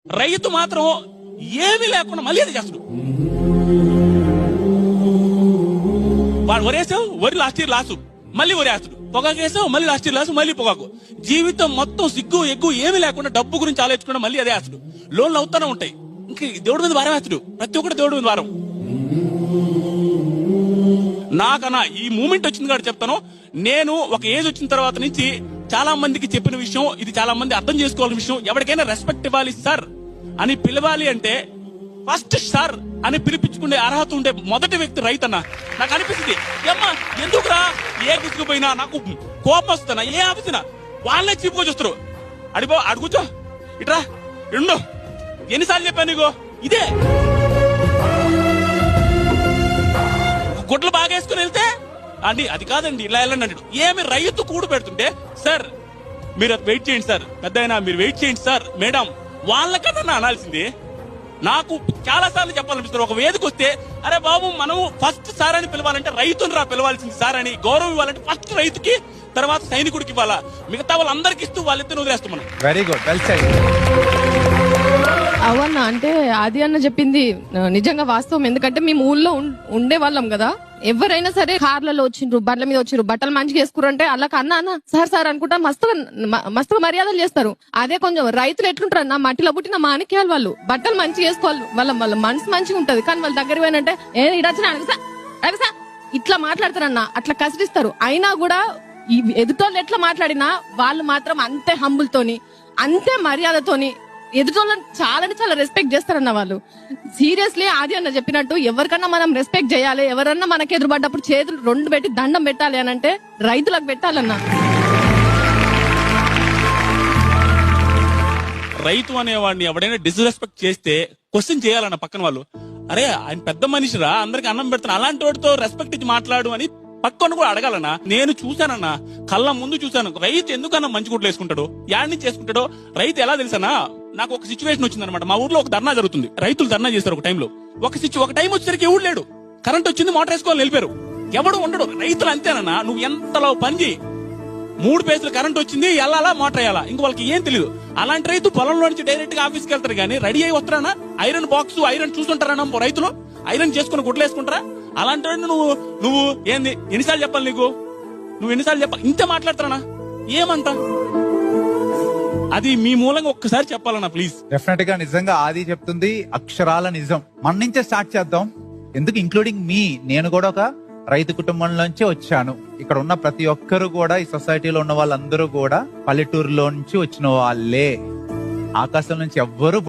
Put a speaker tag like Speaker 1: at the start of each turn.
Speaker 1: రైతు మాత్రం ఏమీ లేకుండా మళ్ళీ అది చేస్తాడు. వాడు వరేసావు, వరి లాస్ట్ ఇయర్ లాసు, మళ్ళీ వరేస్తాడు. పొగాకు వేసావు, మళ్ళీ లాస్ట్ ఇయర్ లాసు, మళ్ళీ పొగాకు. జీవితం మొత్తం సిగ్గు ఎగ్గు ఏమీ లేకుండా డబ్బు గురించి ఆలోచించకుండా మళ్ళీ అదే వేస్తాడు. లోన్లు అవుతానే ఉంటాయి. ఇంకా దేవుడి మీద భారం వేస్తాడు. ప్రతి ఒక్కటి దేవుడి మీద భారం. నాకన్నా ఈ మూమెంట్ వచ్చింది కాబట్టి చెప్తాను. నేను ఒక ఏజ్ వచ్చిన తర్వాత నుంచి చాలా మందికి చెప్పిన విషయం ఇది, చాలా మంది అర్థం చేసుకోవాల్సిన విషయం. ఎవరికైనా రెస్పెక్ట్ ఇవ్వాలి సార్ అని పిలవాలి అంటే ఫస్ట్ సార్ అని పిలిపించుకునే అర్హత ఉండే మొదటి వ్యక్తి రైతన్న. నాకు అనిపిస్తుంది, ఏమ్మా ఎందుకురా ఏ గిసుకుపోయినా నాకు కోపం వస్తున్నా, ఏ ఆఫీసినా వాళ్ళే చీపుకొని చూస్తారు. అడుగుచో ఇట్రా రెండు ఎన్నిసార్లు చెప్పాను నీకు ఇదే. గుడ్లు బాగా వేసుకుని వెళ్తే అండి అది కాదండి ఇలా వెళ్ళండి అంటాడు. ఏమి రైతు కూడు పెడుతుంటే సార్ మీరు అది వెయిట్ చేయండి సార్, పెద్ద అయినా మీరు వెయిట్ చేయండి సార్, మేడం వాళ్ళకన్నా అనాల్సింది. నాకు చాలా సార్లు చెప్పాలనిపిస్తుంది. ఒక వేదిక వస్తే అరే బాబు మనం ఫస్ట్ సార్ అని పిలవాలంటే రైతుని రా పిలవాల్సింది సార్ అని గౌరవం ఇవ్వాలంటే ఫస్ట్ రైతుకి, తర్వాత సైనికుడికి ఇవ్వాలా. మిగతా వాళ్ళందరికి ఇస్తూ వాళ్ళిద్దరు వదిలేస్తాం మనం.
Speaker 2: Very good, well said.
Speaker 3: అవన్న అంటే ఆది అన్న చెప్పింది నిజంగా వాస్తవం. ఎందుకంటే మేము ఊళ్ళో ఉండే వాళ్ళం కదా. ఎవరైనా సరే కార్లలో వచ్చిండ్రు, బండ్ల మీద వచ్చిండ్రు, బట్టలు మంచిగా వేసుకురు అంటే అల్లకి అన్న సార్ సార్ అనుకుంటా మస్తుగా మర్యాదలు చేస్తారు. అదే కొంచెం రైతులు ఎట్లుంటారు అన్న, మట్టిలో పుట్టిన మాణిక్యాలు వాళ్ళు. బట్టలు మంచిగా వేసుకోవాలి, వాళ్ళ మనసు మంచిగా ఉంటది. కానీ వాళ్ళ దగ్గర పోయినంటే ఇడొచ్చిన ఇట్లా మాట్లాడతారన్న, అట్లా కసిరిస్తారు. అయినా కూడా ఈ ఎదుటోళ్ళు ఎట్లా మాట్లాడినా వాళ్ళు మాత్రం అంతే హంబుల్ తోని, అంతే మర్యాదతోని ఎదుటోళ్ళని చాలా రెస్పెక్ట్ చేస్తారన్న వాళ్ళు. సీరియస్లీ ఆది అన్న చెప్పినట్టు ఎవరికన్నా మనం రెస్పెక్ట్ చేయాలి. ఎవరన్నా మనకి ఎదురుపడ్డప్పుడు చేతులు రెండు పెట్టి దండం పెట్టాలి అని అంటే రైతులకు పెట్టాలన్నా.
Speaker 1: రైతు అనేవాడిని ఎవడైనా డిస్రెస్పెక్ట్ చేస్తే క్వశ్చన్ చేయాలన్న పక్కన వాళ్ళు. అరే ఆయన పెద్ద మనిషిరా, అందరికి అన్నం పెడతాను, అలాంటి వాడితో రెస్పెక్ట్ ఇచ్చి మాట్లాడు అని పక్కన కూడా అడగాలన్నా. నేను చూశానన్నా, కళ్ళ ముందు చూశాను. రైతు ఎందుకన్నా మంచి గుడ్లు వేసుకుంటాడు, యాడ్ నుంచి చేసుకుంటాడో రైతు ఎలా తెలుసనా. నాకు ఒక సిచ్యువేషన్ వచ్చిందనమాట. మా ఊర్లో ఒక ధర్నా జరుగుతుంది, రైతులు ధర్నా చేస్తారు. ఒక టైంలో ఒక టైం వచ్చేసరికి ఎవడు లేడు, కరెంట్ వచ్చింది, మోటార్ వేసుకోవాలి వెళ్ళిపోయారు, ఎవడు ఉండడు. రైతులు అంతేనన్నా, నువ్వు ఎంతలో పని చేయి, 3 పేజీలు కరెంట్ వచ్చింది, వెళ్ళాలా మోటార్ వేయాలా, ఇంక వాళ్ళకి ఏం తెలియదు. అలాంటి రైతు పొలంలో నుంచి డైరెక్ట్ గా ఆఫీస్కి వెళ్తారు కానీ రెడీ అయి వస్తారా, ఐరన్ బాక్స్ ఐరన్ చూస్తుంటారా రైతులు, ఐరన్ చేసుకుని గుడ్లు వేసుకుంటారా. అలాంటి నువ్వు ఏంది ఎన్నిసార్లు చెప్పాలి నీకు, నువ్వు ఎన్నిసార్లు చెప్పాలి, ఇంతే మాట్లాడతారా ఏమంట. అది మీ మూలంగా ఒక్కసారి చెప్పాలన్నా ప్లీజ్.
Speaker 2: డెఫినెట్ గా నిజంగా ఆది చెప్తుంది అక్షరాల నిజం. మన నుంచే స్టార్ట్ చేద్దాం. ఎందుకు ఇంక్లూడింగ్ మీ, నేను కూడా ఒక రైతు కుటుంబంలోంచి వచ్చాను. ఇక్కడ ఉన్న ప్రతి ఒక్కరు కూడా, ఈ సొసైటీలో ఉన్న వాళ్ళందరూ కూడా పల్లెటూరులో నుంచి వచ్చిన వాళ్ళే. ఆకాశం నుంచి ఎవ్వరు